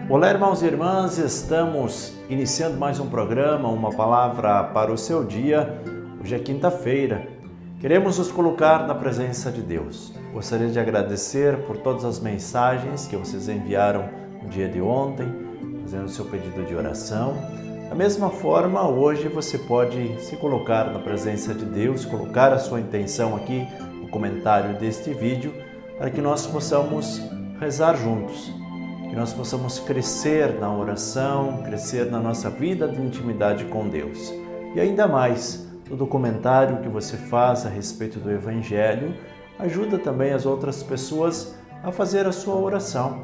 Olá, irmãos e irmãs, estamos iniciando mais um programa, uma palavra para o seu dia. Hoje é quinta-feira. Queremos nos colocar na presença de Deus. Gostaria de agradecer por todas as mensagens que vocês enviaram no dia de ontem, fazendo o seu pedido de oração. Da mesma forma, hoje você pode se colocar na presença de Deus, colocar a sua intenção aqui no comentário deste vídeo, para que nós possamos rezar juntos. Que nós possamos crescer na oração, crescer na nossa vida de intimidade com Deus. E ainda mais, todo comentário que você faz a respeito do Evangelho ajuda também as outras pessoas a fazer a sua oração.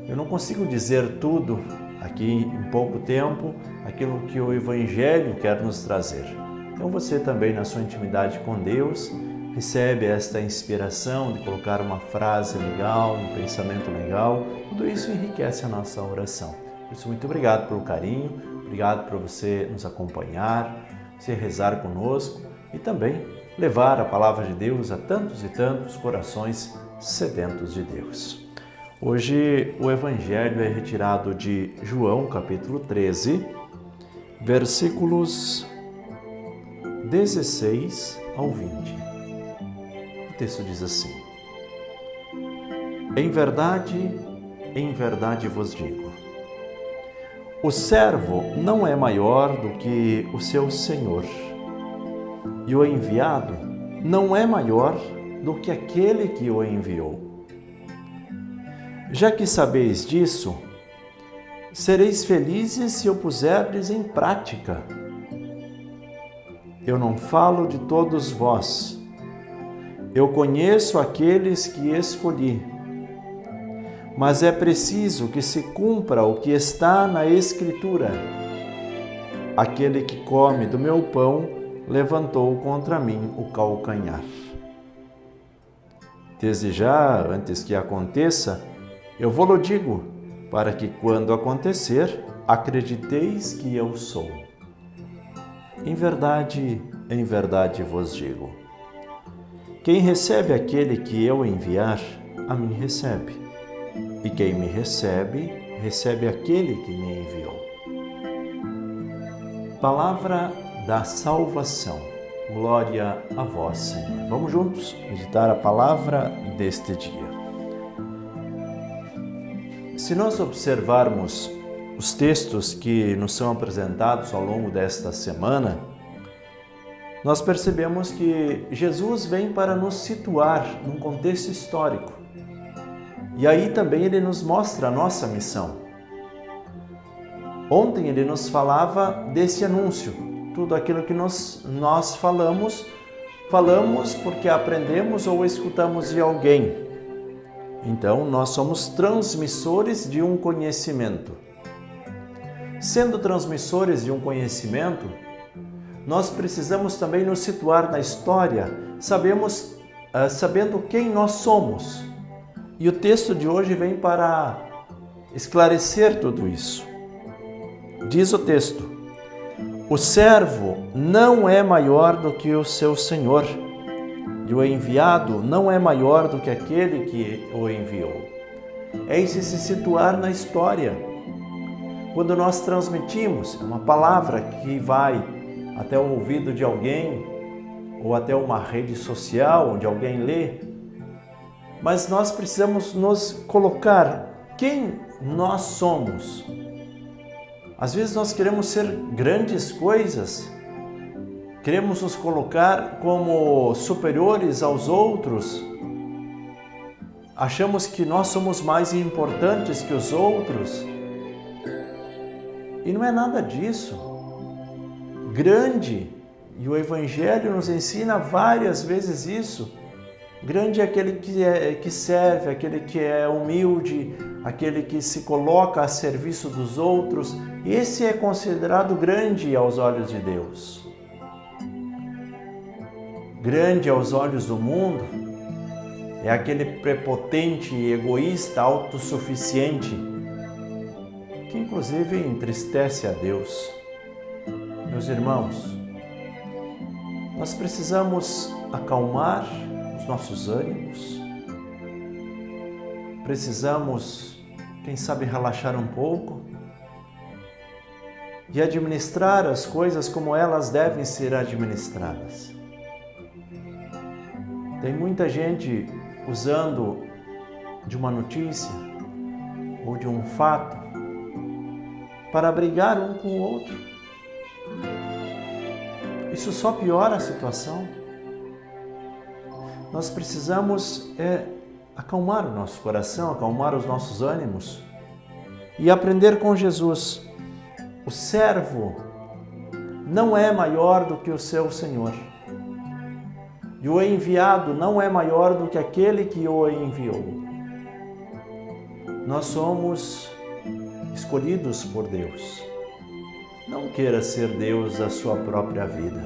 Eu não consigo dizer tudo aqui em pouco tempo, aquilo que o Evangelho quer nos trazer. Então você também, na sua intimidade com Deus, recebe esta inspiração de colocar uma frase legal, um pensamento legal. Tudo isso enriquece a nossa oração. Por isso, muito obrigado pelo carinho, obrigado por você nos acompanhar, você rezar conosco e também levar a palavra de Deus a tantos e tantos corações sedentos de Deus. Hoje o Evangelho é retirado de João, capítulo 13, versículos 16 ao 20. O texto diz assim: em verdade vos digo, o servo não é maior do que o seu senhor, e o enviado não é maior do que aquele que o enviou. Já que sabeis disso, sereis felizes se o puserdes em prática. Eu não falo de todos vós. Eu conheço aqueles que escolhi, mas é preciso que se cumpra o que está na Escritura. Aquele que come do meu pão levantou contra mim o calcanhar. Desde já, antes que aconteça, eu vou-lo digo, para que quando acontecer, acrediteis que eu sou. Em verdade vos digo, quem recebe aquele que eu enviar, a mim recebe. E quem me recebe, recebe aquele que me enviou. Palavra da salvação. Glória a vós, Senhor. Vamos juntos meditar a palavra deste dia. Se nós observarmos os textos que nos são apresentados ao longo desta semana, nós percebemos que Jesus vem para nos situar num contexto histórico. E aí também ele nos mostra a nossa missão. Ontem ele nos falava desse anúncio. Tudo aquilo que nós falamos porque aprendemos ou escutamos de alguém. Então nós somos transmissores de um conhecimento. Sendo transmissores de um conhecimento, nós precisamos também nos situar na história, sabendo quem nós somos. E o texto de hoje vem para esclarecer tudo isso. Diz o texto: o servo não é maior do que o seu senhor, e o enviado não é maior do que aquele que o enviou. É esse se situar na história. Quando nós transmitimos uma palavra que vai até o ouvido de alguém, ou até uma rede social onde alguém lê, mas nós precisamos nos colocar quem nós somos. Às vezes nós queremos ser grandes coisas, queremos nos colocar como superiores aos outros, achamos que nós somos mais importantes que os outros, e não é nada disso. Grande, e o Evangelho nos ensina várias vezes isso, grande é aquele que serve, aquele que é humilde, aquele que se coloca a serviço dos outros. Esse é considerado grande aos olhos de Deus. Grande aos olhos do mundo é aquele prepotente, egoísta, autossuficiente, que inclusive entristece a Deus. Meus irmãos, nós precisamos acalmar os nossos ânimos, precisamos quem sabe relaxar um pouco e administrar as coisas como elas devem ser administradas. Tem muita gente usando de uma notícia ou de um fato para brigar um com o outro. Isso só piora a situação. Nós precisamos acalmar o nosso coração, acalmar os nossos ânimos e aprender com Jesus. O servo não é maior do que o seu Senhor. E o enviado não é maior do que aquele que o enviou. Nós somos escolhidos por Deus. Não queira ser Deus da sua própria vida.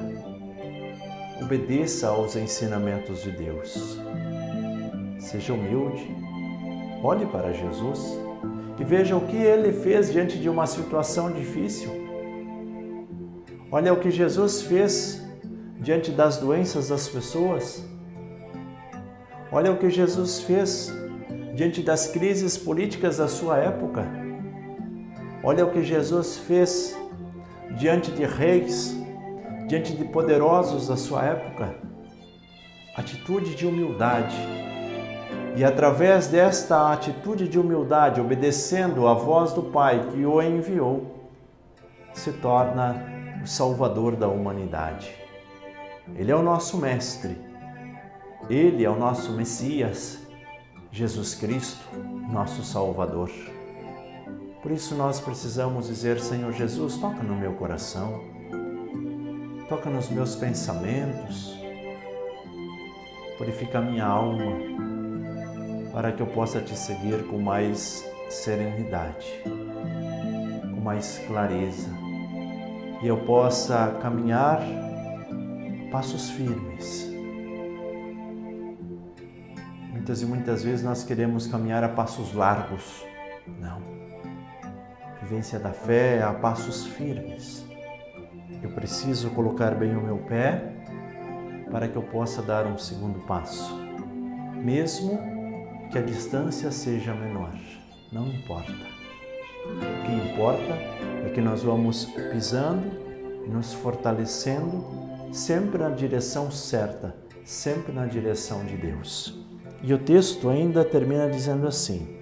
Obedeça aos ensinamentos de Deus. Seja humilde. Olhe para Jesus e veja o que Ele fez diante de uma situação difícil. Olha o que Jesus fez diante das doenças das pessoas. Olha o que Jesus fez diante das crises políticas da sua época. Olha o que Jesus fez diante de reis, diante de poderosos da sua época. Atitude de humildade. E através desta atitude de humildade, obedecendo à voz do Pai que o enviou, se torna o Salvador da humanidade. Ele é o nosso Mestre, Ele é o nosso Messias, Jesus Cristo, nosso Salvador. Por isso nós precisamos dizer: Senhor Jesus, toca no meu coração, toca nos meus pensamentos, purifica a minha alma, para que eu possa Te seguir com mais serenidade, com mais clareza, e eu possa caminhar passos firmes. Muitas vezes nós queremos caminhar a passos largos. Não. A vivência da fé é a passos firmes. Eu preciso colocar bem o meu pé para que eu possa dar um segundo passo, mesmo que a distância seja menor. Não importa. O que importa é que nós vamos pisando, nos fortalecendo, sempre na direção certa, sempre na direção de Deus. E o texto ainda termina dizendo assim: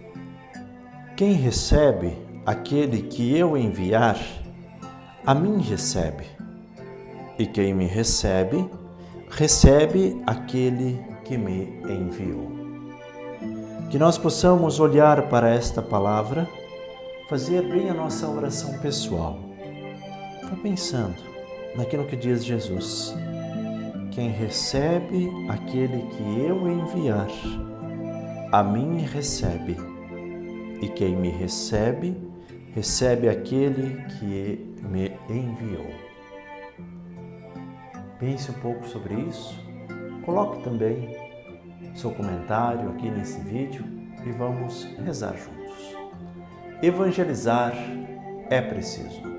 quem recebe aquele que eu enviar, a mim recebe. E quem me recebe, recebe aquele que me enviou. Que nós possamos olhar para esta palavra, fazer bem a nossa oração pessoal. Vá pensando naquilo que diz Jesus: quem recebe aquele que eu enviar, a mim recebe, e quem me recebe, recebe aquele que me enviou. Pense um pouco sobre isso, coloque também seu comentário aqui nesse vídeo e vamos rezar juntos. Evangelizar é preciso.